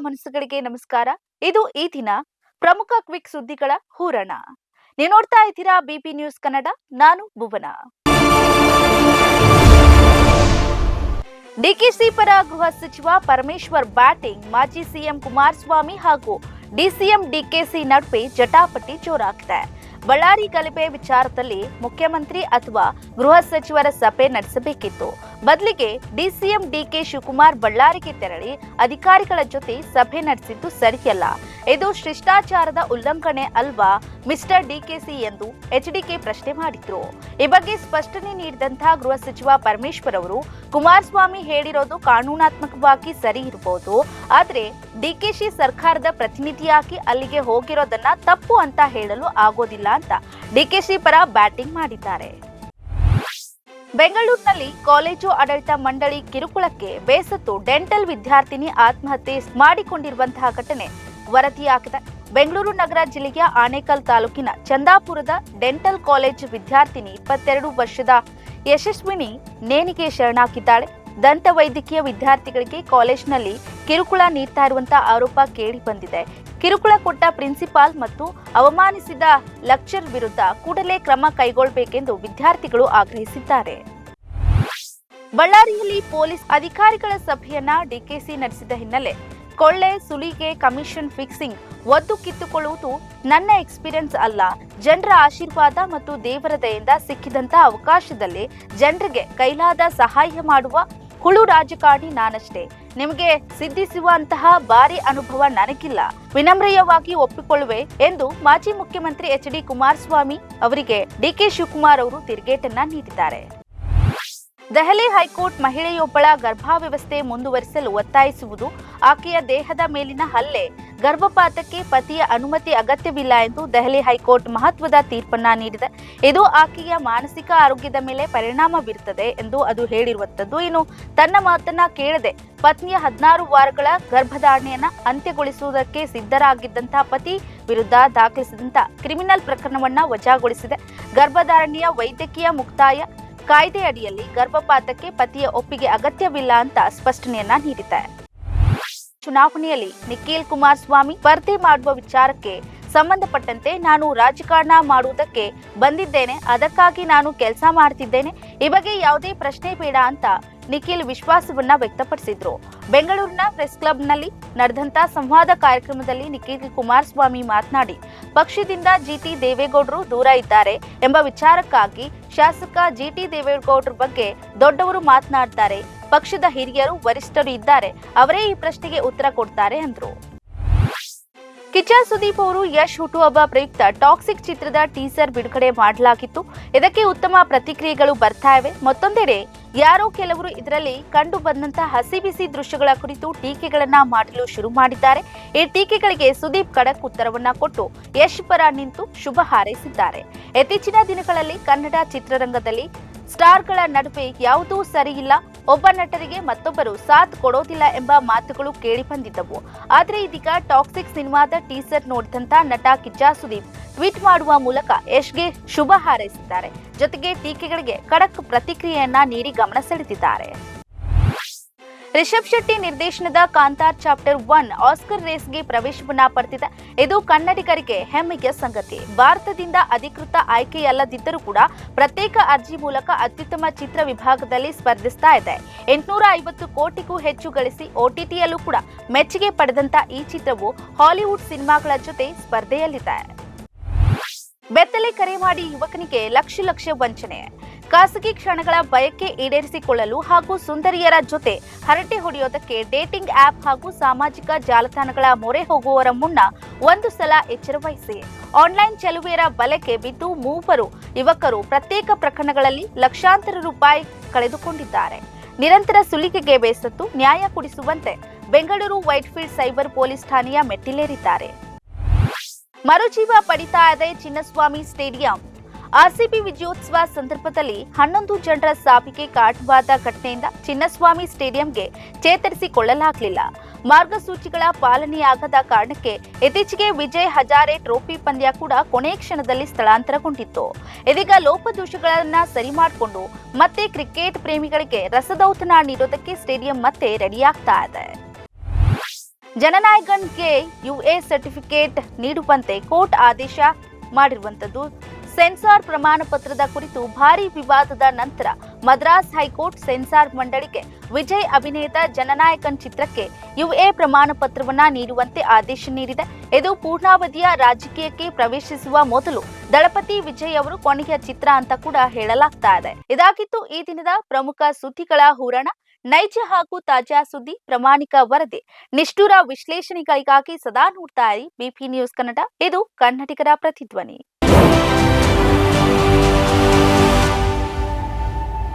ಮನಸ್ಸುಗಳಿಗೆ ನಮಸ್ಕಾರ. ಇದು ಈ ದಿನ ಪ್ರಮುಖ ಕ್ವಿಕ್ ಸುದ್ದಿಗಳ ಹೂರಣ. ನೀವು ನೋಡ್ತಾ ಇದ್ದೀರಾ ಬಿಪಿ ನ್ಯೂಸ್ ಕನ್ನಡ. ನಾನು ಭುವನ. ಡಿಕೆಶಿ ಪರ ಗೃಹ ಸಚಿವ ಪರಮೇಶ್ವರ್ ಬ್ಯಾಟಿಂಗ್. ಮಾಜಿ ಸಿಎಂ ಕುಮಾರಸ್ವಾಮಿ ಹಾಗೂ ಡಿಸಿಎಂ ಡಿಕೆಶಿ ನಡುವೆ ಜಟಾಪಟಿ ಜೋರಾಗಿದೆ. ಬಳ್ಳಾರಿ ಗಲಭೆ ವಿಚಾರದಲ್ಲಿ ಮುಖ್ಯಮಂತ್ರಿ ಅಥವಾ ಗೃಹ ಸಚಿವರ ಸಭೆ ನಡೆಸಬೇಕಿತ್ತು. ಬದಲಿಗೆ ಡಿಸಿಎಂ ಡಿಕೆ ಶಿವಕುಮಾರ್ ಬಳ್ಳಾರಿಗೆ ತೆರಳಿ ಅಧಿಕಾರಿಗಳ ಜೊತೆ ಸಭೆ ನಡೆಸಿದ್ದು ಸರಿಯಲ್ಲ. ಇದು ಶಿಷ್ಟಾಚಾರದ ಉಲ್ಲಂಘನೆ ಅಲ್ವಾ ಮಿಸ್ಟರ್ ಡಿಕೆಶಿ ಎಂದು ಎಚ್ಡಿಕೆ ಪ್ರಶ್ನೆ ಮಾಡಿದ್ರು. ಈ ಬಗ್ಗೆ ಸ್ಪಷ್ಟನೆ ನೀಡಿದಂತಹ ಗೃಹ ಸಚಿವ ಪರಮೇಶ್ವರ್ ಅವರು, ಕುಮಾರಸ್ವಾಮಿ ಹೇಳಿರೋದು ಕಾನೂನಾತ್ಮಕವಾಗಿ ಸರಿ ಇರಬಹುದು, ಆದ್ರೆ ಡಿಕೆಶಿ ಸರ್ಕಾರದ ಪ್ರತಿನಿಧಿಯಾಗಿ ಅಲ್ಲಿಗೆ ಹೋಗಿರೋದನ್ನ ತಪ್ಪು ಅಂತ ಹೇಳಲು ಆಗೋದಿಲ್ಲ ಅಂತ ಡಿಕೆಶಿ ಪರ ಬ್ಯಾಟಿಂಗ್ ಮಾಡಿದ್ದಾರೆ. ಬೆಂಗಳೂರಿನಲ್ಲಿ ಕಾಲೇಜು ಆಡಳಿತ ಮಂಡಳಿ ಕಿರುಕುಳಕ್ಕೆ ಬೇಸತ್ತು ಡೆಂಟಲ್ ವಿದ್ಯಾರ್ಥಿನಿ ಆತ್ಮಹತ್ಯೆ ಮಾಡಿಕೊಂಡಿರುವಂತಹ ಘಟನೆ ವರದಿಯಾಗಿದೆ. ಬೆಂಗಳೂರು ನಗರ ಜಿಲ್ಲೆಯ ಆನೇಕಲ್ ತಾಲೂಕಿನ ಚಂದಾಪುರದ ಡೆಂಟಲ್ ಕಾಲೇಜು ವಿದ್ಯಾರ್ಥಿನಿ 22 ವರ್ಷದ ಯಶಸ್ವಿನಿ ನೇಣಿಗೆ ಶರಣಾಗಿದ್ದಾಳೆ. ದಂತ ವೈದ್ಯಕೀಯ ವಿದ್ಯಾರ್ಥಿಗಳಿಗೆ ಕಾಲೇಜಿನಲ್ಲಿ ಕಿರುಕುಳ ನೀಡ್ತಾ ಇರುವಂತಹ ಆರೋಪ ಕೇಳಿ ಬಂದಿದೆ. ಕಿರುಕುಳ ಕೊಟ್ಟ ಪ್ರಿನ್ಸಿಪಾಲ್ ಮತ್ತು ಅವಮಾನಿಸಿದ ಲೆಕ್ಚರ್ ವಿರುದ್ಧ ಕೂಡಲೇ ಕ್ರಮ ಕೈಗೊಳ್ಳಬೇಕೆಂದು ವಿದ್ಯಾರ್ಥಿಗಳು ಆಗ್ರಹಿಸಿದ್ದಾರೆ. ಬಳ್ಳಾರಿಯಲ್ಲಿ ಪೊಲೀಸ್ ಅಧಿಕಾರಿಗಳ ಸಭೆಯನ್ನ ಡಿಕೆಶಿ ನಡೆಸಿದ ಹಿನ್ನೆಲೆ ಕೊಳ್ಳೆ ಸುಲಿಗೆ ಕಮಿಷನ್ ಫಿಕ್ಸಿಂಗ್ ಒದ್ದು ಕಿತ್ತುಕೊಳ್ಳುವುದು ನನ್ನ ಎಕ್ಸ್ಪೀರಿಯನ್ಸ್ ಅಲ್ಲ, ಜನರ ಆಶೀರ್ವಾದ ಮತ್ತು ದೇವರ ದಯೆಯಿಂದ ಸಿಕ್ಕಿದಂತ ಅವಕಾಶದಲ್ಲಿ ಜನರಿಗೆ ಕೈಲಾದ ಸಹಾಯ ಮಾಡುವ ಹುಳು ರಾಜಕಾರಣಿ ನಾನಷ್ಟೇ. ನಿಮಗೆ ಸಿದ್ಧಿಸುವಂತಹ ಭಾರಿ ಅನುಭವ ನನಗಿಲ್ಲ, ವಿನಮ್ರವಾಗಿ ಒಪ್ಪಿಕೊಳ್ಳುವೆ ಎಂದು ಮಾಜಿ ಮುಖ್ಯಮಂತ್ರಿ ಎಚ್.ಡಿ. ಕುಮಾರಸ್ವಾಮಿ ಅವರಿಗೆ ಡಿಕೆ ಶಿವಕುಮಾರ್ ಅವರು ತಿರುಗೇಟನ್ನ ನೀಡಿದ್ದಾರೆ. ದೆಹಲಿ ಹೈಕೋರ್ಟ್ ಮಹಿಳೆಯೊಬ್ಬಳ ಗರ್ಭಾವ್ಯವಸ್ಥೆ ಮುಂದುವರಿಸಲು ಒತ್ತಾಯಿಸುವುದು, ಆಕೆಯ ದೇಹದ ಮೇಲಿನ ಹಲ್ಲೆ, ಗರ್ಭಪಾತಕ್ಕೆ ಪತಿಯ ಅನುಮತಿ ಅಗತ್ಯವಿಲ್ಲ ಎಂದು ದೆಹಲಿ ಹೈಕೋರ್ಟ್ ಮಹತ್ವದ ತೀರ್ಪನ್ನ ನೀಡಿದೆ. ಇದು ಆಕೆಯ ಮಾನಸಿಕ ಆರೋಗ್ಯದ ಮೇಲೆ ಪರಿಣಾಮ ಬೀರುತ್ತದೆ ಎಂದು ಅದು ಹೇಳಿರುವಂತದ್ದು. ಇನ್ನು ತನ್ನ ಮಾತನ್ನ ಕೇಳದೆ ಪತ್ನಿಯ 16 ವಾರಗಳ ಗರ್ಭಧಾರಣೆಯನ್ನ ಅಂತ್ಯಗೊಳಿಸುವುದಕ್ಕೆ ಸಿದ್ಧರಾಗಿದ್ದಂತಹ ಪತಿ ವಿರುದ್ಧ ದಾಖಲಿಸಿದಂತಹ ಕ್ರಿಮಿನಲ್ ಪ್ರಕರಣವನ್ನ ವಜಾಗೊಳಿಸಿದೆ. ಗರ್ಭಧಾರಣೆಯ ವೈದ್ಯಕೀಯ ಮುಕ್ತಾಯ ಕಾಯ್ದೆ ಅಡಿಯಲ್ಲಿ ಗರ್ಭಪಾತಕ್ಕೆ ಪತಿಯ ಒಪ್ಪಿಗೆ ಅಗತ್ಯವಿಲ್ಲ ಅಂತ ಸ್ಪಷ್ಟನೆಯನ್ನ ನೀಡಿದೆ. ಚುನಾವಣೆಯಲ್ಲಿ ನಿಖಿಲ್ ಕುಮಾರಸ್ವಾಮಿ ಸ್ಪರ್ಧೆ ಮಾಡುವ ವಿಚಾರಕ್ಕೆ ಸಂಬಂಧಪಟ್ಟಂತೆ ನಾನು ರಾಜಕಾರಣ ಮಾಡುವುದಕ್ಕೆ ಬಂದಿದ್ದೇನೆ, ಅದಕ್ಕಾಗಿ ನಾನು ಕೆಲಸ ಮಾಡ್ತಿದ್ದೇನೆ, ಈ ಬಗ್ಗೆ ಯಾವುದೇ ಪ್ರಶ್ನೆ ಬೇಡ ಅಂತ ನಿಖಿಲ್ ವಿಶ್ವಾಸವನ್ನ ವ್ಯಕ್ತಪಡಿಸಿದ್ರು. ಬೆಂಗಳೂರಿನ ಪ್ರೆಸ್ ಕ್ಲಬ್ನಲ್ಲಿ ನಡೆದಂತ ಸಂವಾದ ಕಾರ್ಯಕ್ರಮದಲ್ಲಿ ನಿಖಿಲ್ ಕುಮಾರಸ್ವಾಮಿ ಮಾತನಾಡಿ, ಪಕ್ಷದಿಂದ ಜಿಟಿ ದೇವೇಗೌಡರು ದೂರ ಇದ್ದಾರೆ ಎಂಬ ವಿಚಾರಕ್ಕಾಗಿ ಶಾಸಕ ಜಿಟಿ ದೇವೇಗೌಡರ ಬಗ್ಗೆ ದೊಡ್ಡವರು ಮಾತನಾಡ್ತಾರೆ, ಪಕ್ಷದ ಹಿರಿಯರು ವರಿಷ್ಠರು ಇದ್ದಾರೆ, ಅವರೇ ಈ ಪ್ರಶ್ನೆಗೆ ಉತ್ತರ ಕೊಡ್ತಾರೆ ಅಂದ್ರು. ಕಿಚ್ಚ ಸುದೀಪ್ ಅವರು ಯಶ್ ಹುಟ್ಟುಹಬ್ಬ ಪ್ರಯುಕ್ತ ಟಾಕ್ಸಿಕ್ ಚಿತ್ರದ ಟೀಸರ್ ಬಿಡುಗಡೆ ಮಾಡಲಾಗಿತ್ತು. ಇದಕ್ಕೆ ಉತ್ತಮ ಪ್ರತಿಕ್ರಿಯೆಗಳು ಬರ್ತಾ ಇವೆ. ಮತ್ತೊಂದೆಡೆ ಯಾರೋ ಕೆಲವರು ಇದರಲ್ಲಿ ಕಂಡು ಬಂದಂತಹ ಹಸಿ ಬಿಸಿ ದೃಶ್ಯಗಳ ಕುರಿತು ಟೀಕೆಗಳನ್ನ ಮಾಡಲು ಶುರು ಮಾಡಿದ್ದಾರೆ. ಈ ಟೀಕೆಗಳಿಗೆ ಸುದೀಪ್ ಖಡಕ್ ಉತ್ತರವನ್ನ ಕೊಟ್ಟು ಯಶ್ ಪರ ನಿಂತು ಶುಭ ಹಾರೈಸಿದ್ದಾರೆ. ಇತ್ತೀಚಿನ ದಿನಗಳಲ್ಲಿ ಕನ್ನಡ ಚಿತ್ರರಂಗದಲ್ಲಿ ಸ್ಟಾರ್ಗಳ ನಡುವೆ ಯಾವುದೂ ಸರಿ ಇಲ್ಲ, ಒಬ್ಬ ನಟರಿಗೆ ಮತ್ತೊಬ್ಬರು ಸಾಥ್ ಕೊಡೋದಿಲ್ಲ ಎಂಬ ಮಾತುಗಳು ಕೇಳಿ ಬಂದಿದ್ದವು. ಆದ್ರೆ ಇದೀಗ ಟಾಕ್ಸಿಕ್ ಸಿನಿಮಾದ ಟೀಸರ್ ನೋಡಿದಂತ ನಟ ಕಿಚ್ಚ ಸುದೀಪ್ ಟ್ವೀಟ್ ಮಾಡುವ ಮೂಲಕ ಯಶ್ಗೆ ಶುಭ ಹಾರೈಸಿದ್ದಾರೆ. ಜೊತೆಗೆ ಟೀಕೆಗಳಿಗೆ ಖಡಕ್ ಪ್ರತಿಕ್ರಿಯೆಯನ್ನ ನೀಡಿ ಗಮನ ಸೆಳೆದಿದ್ದಾರೆ. ರಿಷಬ್ ಶೆಟ್ಟಿ ನಿರ್ದೇಶನದ ಕಾಂತಾರ್ ಚಾಪ್ಟರ್ 1 ಆಸ್ಕರ್ ರೇಸ್ಗೆ ಪ್ರವೇಶವನ್ನ ಪಡೆದಿದೆ. ಇದು ಕನ್ನಡಿಗರಿಗೆ ಹೆಮ್ಮೆಯ ಸಂಗತಿ. ಭಾರತದಿಂದ ಅಧಿಕೃತ ಆಯ್ಕೆಯಲ್ಲದಿದ್ದರೂ ಕೂಡ ಪ್ರತ್ಯೇಕ ಅರ್ಜಿ ಮೂಲಕ ಅತ್ಯುತ್ತಮ ಚಿತ್ರ ವಿಭಾಗದಲ್ಲಿ ಸ್ಪರ್ಧಿಸ್ತಾ ಇದೆ. 850 ಕೋಟಿಗೂ ಹೆಚ್ಚು ಗಳಿಸಿ OTTಯಲ್ಲೂ ಕೂಡ ಮೆಚ್ಚುಗೆ ಪಡೆದಂತ ಈ ಚಿತ್ರವು ಹಾಲಿವುಡ್ ಸಿನಿಮಾಗಳ ಜೊತೆ ಸ್ಪರ್ಧೆಯಲ್ಲಿದೆ. ಬೆತ್ತಲೆ ಕರೆ ಮಾಡಿ ಯುವಕನಿಗೆ ಲಕ್ಷ ವಂಚನೆ. ಖಾಸಗಿ ಕ್ಷಣಗಳ ಬಯಕೆ ಈಡೇರಿಸಿಕೊಳ್ಳಲು ಹಾಗೂ ಸುಂದರಿಯರ ಜೊತೆ ಹರಟೆ ಹೊಡೆಯೋದಕ್ಕೆ ಡೇಟಿಂಗ್ ಆಪ್ ಹಾಗೂ ಸಾಮಾಜಿಕ ಜಾಲತಾಣಗಳ ಮೊರೆ ಹೋಗುವವರ ಮುನ್ನ ಒಂದು ಸಲ ಎಚ್ಚರ ವಹಿಸಿ. ಆನ್ಲೈನ್ ಚೆಲುವೆಯರ ಬಲೆಗೆ ಬಿದ್ದು ಮೂವರು ಯುವಕರು ಪ್ರತ್ಯೇಕ ಪ್ರಕರಣಗಳಲ್ಲಿ ಲಕ್ಷಾಂತರ ರೂಪಾಯಿ ಕಳೆದುಕೊಂಡಿದ್ದಾರೆ. ನಿರಂತರ ಸುಲಿಗೆಗೆ ಬೇಸತ್ತು ನ್ಯಾಯ ಕೊಡಿಸುವಂತೆ ಬೆಂಗಳೂರು ವೈಟ್ಫೀಲ್ಡ್ ಸೈಬರ್ ಪೊಲೀಸ್ ಠಾಣೆಯ ಮೆಟ್ಟಿಲೇರಿದ್ದಾರೆ. ಮರುಜೀವ ಪಡಿತಾ ಇದೆ ಚಿನ್ನಸ್ವಾಮಿ ಸ್ಟೇಡಿಯಂ. ಆರ್ಸಿಬಿ ವಿಜಯೋತ್ಸವ ಸಂದರ್ಭದಲ್ಲಿ 11 ಜನರ ಸಾವಿಗೆ ಕಾರಣವಾದ ಘಟನೆಯಿಂದ ಚಿನ್ನಸ್ವಾಮಿ ಸ್ಟೇಡಿಯಂಗೆ ಚೇತರಿಸಿಕೊಳ್ಳಲಾಗಲಿಲ್ಲ. ಮಾರ್ಗಸೂಚಿಗಳ ಪಾಲನೆಯಾಗದ ಕಾರಣಕ್ಕೆ ಇತ್ತೀಚೆಗೆ ವಿಜಯ್ ಹಜಾರೆ ಟ್ರೋಫಿ ಪಂದ್ಯ ಕೂಡ ಕೊನೆ ಕ್ಷಣದಲ್ಲಿ ಸ್ಥಳಾಂತರಗೊಂಡಿತ್ತು. ಇದೀಗ ಲೋಪದೋಷಗಳನ್ನ ಸರಿ ಮಾಡಿಕೊಂಡು ಮತ್ತೆ ಕ್ರಿಕೆಟ್ ಪ್ರೇಮಿಗಳಿಗೆ ರಸದೌತಣ ನೀಡೋದಕ್ಕೆ ಸ್ಟೇಡಿಯಂ ಮತ್ತೆ ರೆಡಿಯಾಗ್ತಾ ಇದೆ. ಜನನಾಯಕನ್ಗೆ ಯುಎ ಸರ್ಟಿಫಿಕೇಟ್ ನೀಡುವಂತೆ ಕೋರ್ಟ್ ಆದೇಶ ಮಾಡಿರುವಂತದ್ದು. ಸೆನ್ಸಾರ್ ಪ್ರಮಾಣ ಪತ್ರದ ಕುರಿತು ಭಾರೀ ವಿವಾದದ ನಂತರ ಮದ್ರಾಸ್ ಹೈಕೋರ್ಟ್ ಸೆನ್ಸಾರ್ ಮಂಡಳಿಗೆ ವಿಜಯ್ ಅಭಿನೇತ ಜನನಾಯಕನ್ ಚಿತ್ರಕ್ಕೆ ಯುಎ ಪ್ರಮಾಣ ಪತ್ರವನ್ನ ನೀಡುವಂತೆ ಆದೇಶ ನೀಡಿದೆ. ಇದು ಪೂರ್ಣಾವಧಿಯ ರಾಜಕೀಯಕ್ಕೆ ಪ್ರವೇಶಿಸುವ ಮೊದಲು ದಳಪತಿ ವಿಜಯ್ ಅವರು ಕೊನೆಯ ಚಿತ್ರ ಅಂತ ಕೂಡ ಹೇಳಲಾಗ್ತಾ ಇದೆ. ಇದಾಗಿತ್ತು ಈ ದಿನದ ಪ್ರಮುಖ ಸುದ್ದಿಗಳ ಹೂರಣ. ನೈಜ ಹಾಗೂ ತಾಜಾ ಸುದ್ದಿ, ಪ್ರಾಮಾಣಿಕ ವರದಿ, ನಿಷ್ಠುರ ವಿಶ್ಲೇಷಣೆಗಳಿಗಾಗಿ ಸದಾ ನೋಡ್ತಾ ಇರಿ ಬಿಪಿ ನ್ಯೂಸ್ ಕನ್ನಡ. ಇದು ಕನ್ನಡಿಗರ ಪ್ರತಿಧ್ವನಿ.